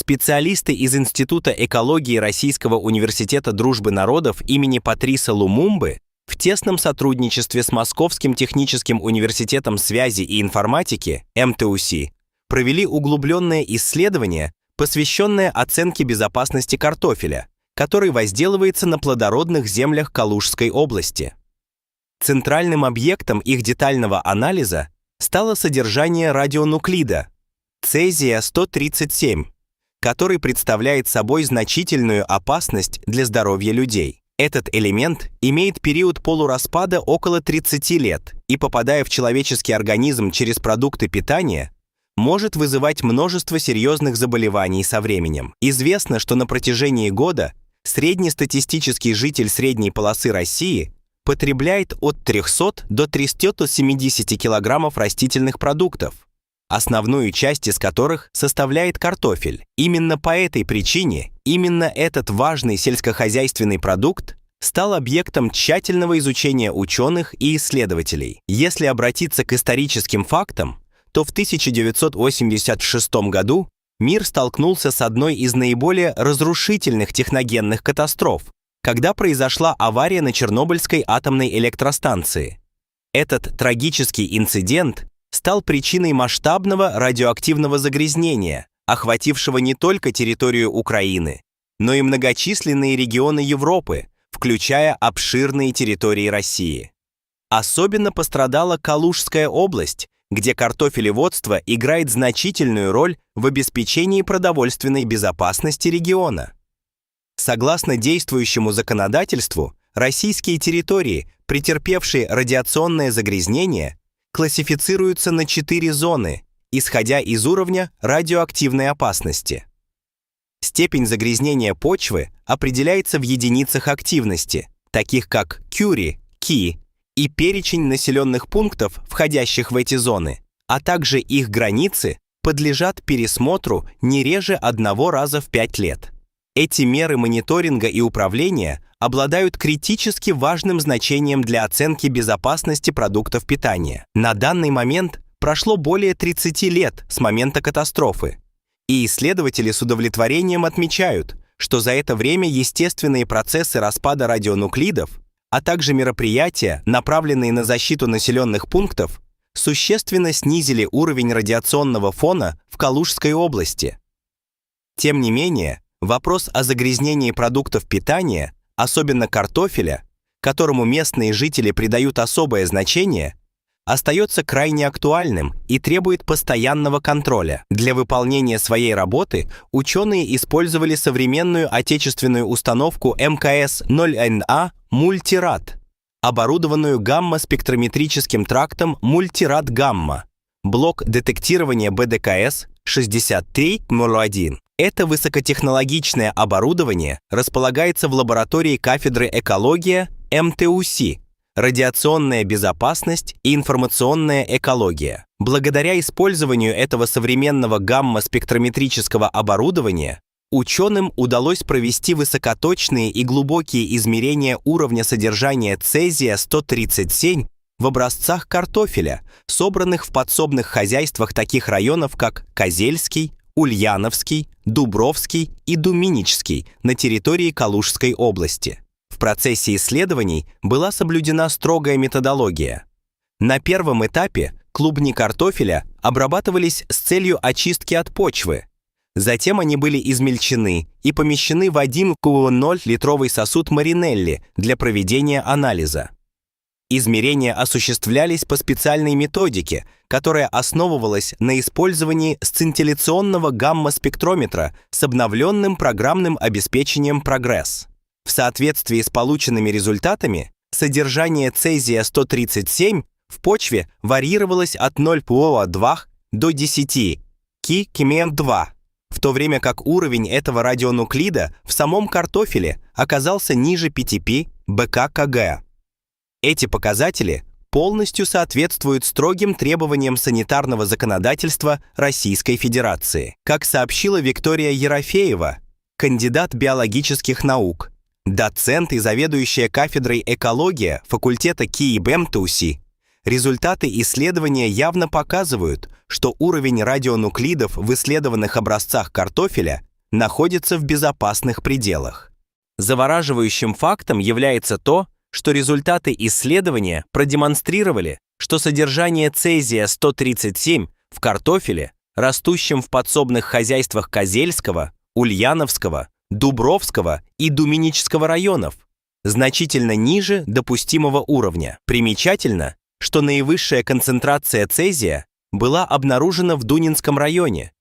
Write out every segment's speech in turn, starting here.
Специалисты из Института экологии Российского университета дружбы народов имени Патриса Лумумбы в тесном сотрудничестве с Московским техническим университетом связи и информатики МТУСИ провели углубленное исследование, посвященное оценке безопасности картофеля, который возделывается на плодородных землях Калужской области. Центральным объектом их детального анализа стало содержание радионуклида цезия-137, который представляет собой значительную опасность для здоровья людей. Этот элемент имеет период полураспада около 30 лет и, попадая в человеческий организм через продукты питания, может вызывать множество серьезных заболеваний со временем. Известно, что на протяжении года среднестатистический житель средней полосы России потребляет от 300 до 370 килограммов растительных продуктов, основную часть из которых составляет картофель. Именно по этой причине именно этот важный сельскохозяйственный продукт стал объектом тщательного изучения ученых и исследователей. Если обратиться к историческим фактам, то в 1986 году мир столкнулся с одной из наиболее разрушительных техногенных катастроф, когда произошла авария на Чернобыльской атомной электростанции. Этот трагический инцидент стал причиной масштабного радиоактивного загрязнения, охватившего не только территорию Украины, но и многочисленные регионы Европы, включая обширные территории России. Особенно пострадала Калужская область, где картофелеводство играет значительную роль в обеспечении продовольственной безопасности региона. Согласно действующему законодательству, российские территории, претерпевшие радиационное загрязнение, классифицируются на 4 зоны, исходя из уровня радиоактивной опасности. Степень загрязнения почвы определяется в единицах активности, таких как Кюри, Ки, и перечень населенных пунктов, входящих в эти зоны, а также их границы подлежат пересмотру не реже 1 раза в 5 лет. Эти меры мониторинга и управления обладают критически важным значением для оценки безопасности продуктов питания. На данный момент прошло более 30 лет с момента катастрофы, и исследователи с удовлетворением отмечают, что за это время естественные процессы распада радионуклидов, а также мероприятия, направленные на защиту населенных пунктов, существенно снизили уровень радиационного фона в Калужской области. Тем не менее, вопрос о загрязнении продуктов питания, особенно картофеля, которому местные жители придают особое значение, остается крайне актуальным и требует постоянного контроля. Для выполнения своей работы ученые использовали современную отечественную установку МКС-0НА «Мультирад», оборудованную гамма-спектрометрическим трактом «Мультирад-гамма», блок детектирования БДКС 6301. Это высокотехнологичное оборудование располагается в лаборатории кафедры экология МТУСИ, радиационная безопасность и информационная экология. Благодаря использованию этого современного гамма-спектрометрического оборудования ученым удалось провести высокоточные и глубокие измерения уровня содержания цезия-137 в образцах картофеля, собранных в подсобных хозяйствах таких районов, как Козельский, Ульяновский, Дубровский и Думиничский на территории Калужской области. В процессе исследований была соблюдена строгая методология. На первом этапе клубни картофеля обрабатывались с целью очистки от почвы. Затем они были измельчены и помещены в 1,0-литровый сосуд Маринелли для проведения анализа. Измерения осуществлялись по специальной методике, которая основывалась на использовании сцинтилляционного гамма-спектрометра с обновленным программным обеспечением «Прогресс». В соответствии с полученными результатами, содержание цезия-137 в почве варьировалось от 0,2 до 10 ки-2, в то время как уровень этого радионуклида в самом картофеле оказался ниже 5 пи БК/КГ. Эти показатели полностью соответствуют строгим требованиям санитарного законодательства Российской Федерации. Как сообщила Виктория Ерофеева, кандидат биологических наук, доцент и заведующая кафедрой экология факультета КИИБ МТУСИ, результаты исследования явно показывают, что уровень радионуклидов в исследованных образцах картофеля находится в безопасных пределах. Завораживающим фактом является то, что результаты исследования продемонстрировали, что содержание цезия-137 в картофеле, растущем в подсобных хозяйствах Козельского, Ульяновского, Дубровского и Думинического районов, значительно ниже допустимого уровня. Примечательно, что наивысшая концентрация цезия была обнаружена в Дунинском районе,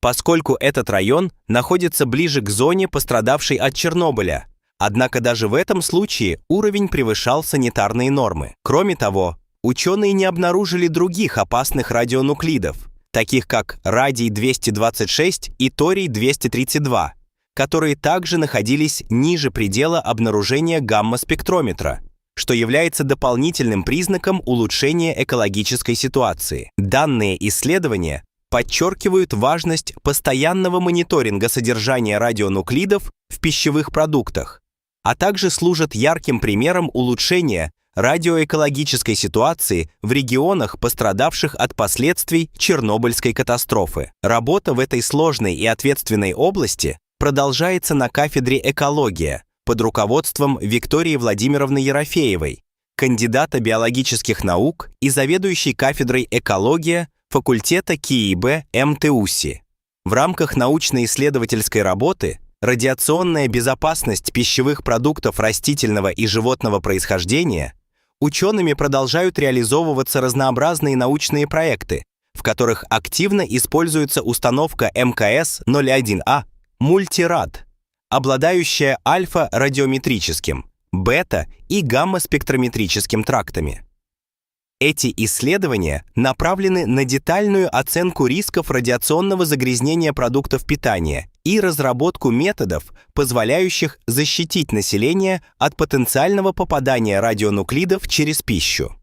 поскольку этот район находится ближе к зоне, пострадавшей от Чернобыля. Однако даже в этом случае уровень превышал санитарные нормы. Кроме того, ученые не обнаружили других опасных радионуклидов, таких как радий-226 и торий-232, которые также находились ниже предела обнаружения гамма-спектрометра, что является дополнительным признаком улучшения экологической ситуации. Данные исследования подчеркивают важность постоянного мониторинга содержания радионуклидов в пищевых продуктах, а также служат ярким примером улучшения радиоэкологической ситуации в регионах, пострадавших от последствий Чернобыльской катастрофы. Работа в этой сложной и ответственной области продолжается на кафедре «Экология» под руководством Виктории Владимировны Ерофеевой, кандидата биологических наук и заведующей кафедрой «Экология» факультета КИИБ МТУСИ. В рамках научно-исследовательской работы «Радиационная безопасность пищевых продуктов растительного и животного происхождения» учеными продолжают реализовываться разнообразные научные проекты, в которых активно используется установка МКС-01А «Мультирад», обладающая альфа-радиометрическим, бета- и гамма-спектрометрическим трактами. Эти исследования направлены на детальную оценку рисков радиационного загрязнения продуктов питания и разработку методов, позволяющих защитить население от потенциального попадания радионуклидов через пищу.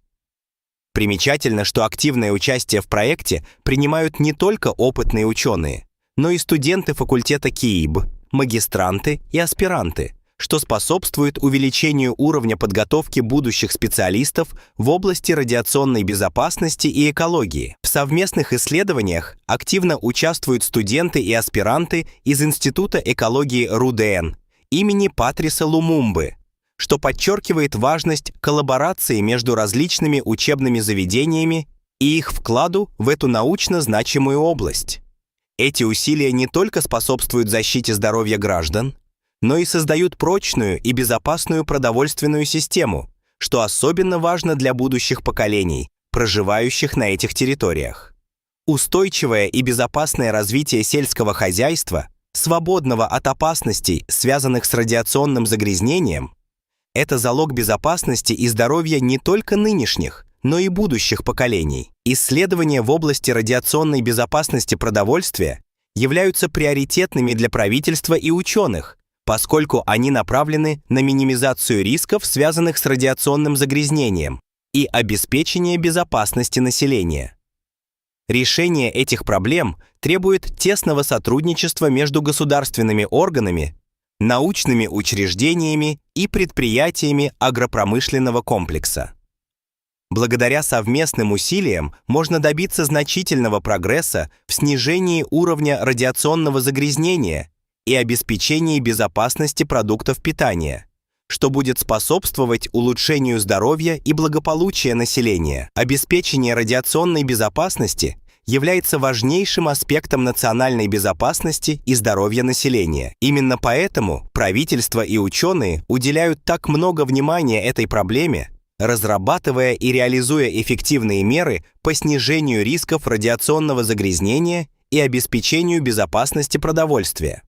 Примечательно, что активное участие в проекте принимают не только опытные ученые, но и студенты факультета КИИБ, магистранты и аспиранты, что способствует увеличению уровня подготовки будущих специалистов в области радиационной безопасности и экологии. В совместных исследованиях активно участвуют студенты и аспиранты из Института экологии РУДН имени Патриса Лумумбы, что подчеркивает важность коллаборации между различными учебными заведениями и их вкладу в эту научно значимую область. Эти усилия не только способствуют защите здоровья граждан, но и создают прочную и безопасную продовольственную систему, что особенно важно для будущих поколений, проживающих на этих территориях. Устойчивое и безопасное развитие сельского хозяйства, свободного от опасностей, связанных с радиационным загрязнением, это залог безопасности и здоровья не только нынешних, но и будущих поколений. Исследования в области радиационной безопасности продовольствия являются приоритетными для правительства и ученых, поскольку они направлены на минимизацию рисков, связанных с радиационным загрязнением, и обеспечение безопасности населения. Решение этих проблем требует тесного сотрудничества между государственными органами, научными учреждениями и предприятиями агропромышленного комплекса. Благодаря совместным усилиям можно добиться значительного прогресса в снижении уровня радиационного загрязнения и обеспечении безопасности продуктов питания, что будет способствовать улучшению здоровья и благополучия населения. Обеспечение радиационной безопасности является важнейшим аспектом национальной безопасности и здоровья населения. Именно поэтому правительство и ученые уделяют так много внимания этой проблеме, разрабатывая и реализуя эффективные меры по снижению рисков радиационного загрязнения и обеспечению безопасности продовольствия.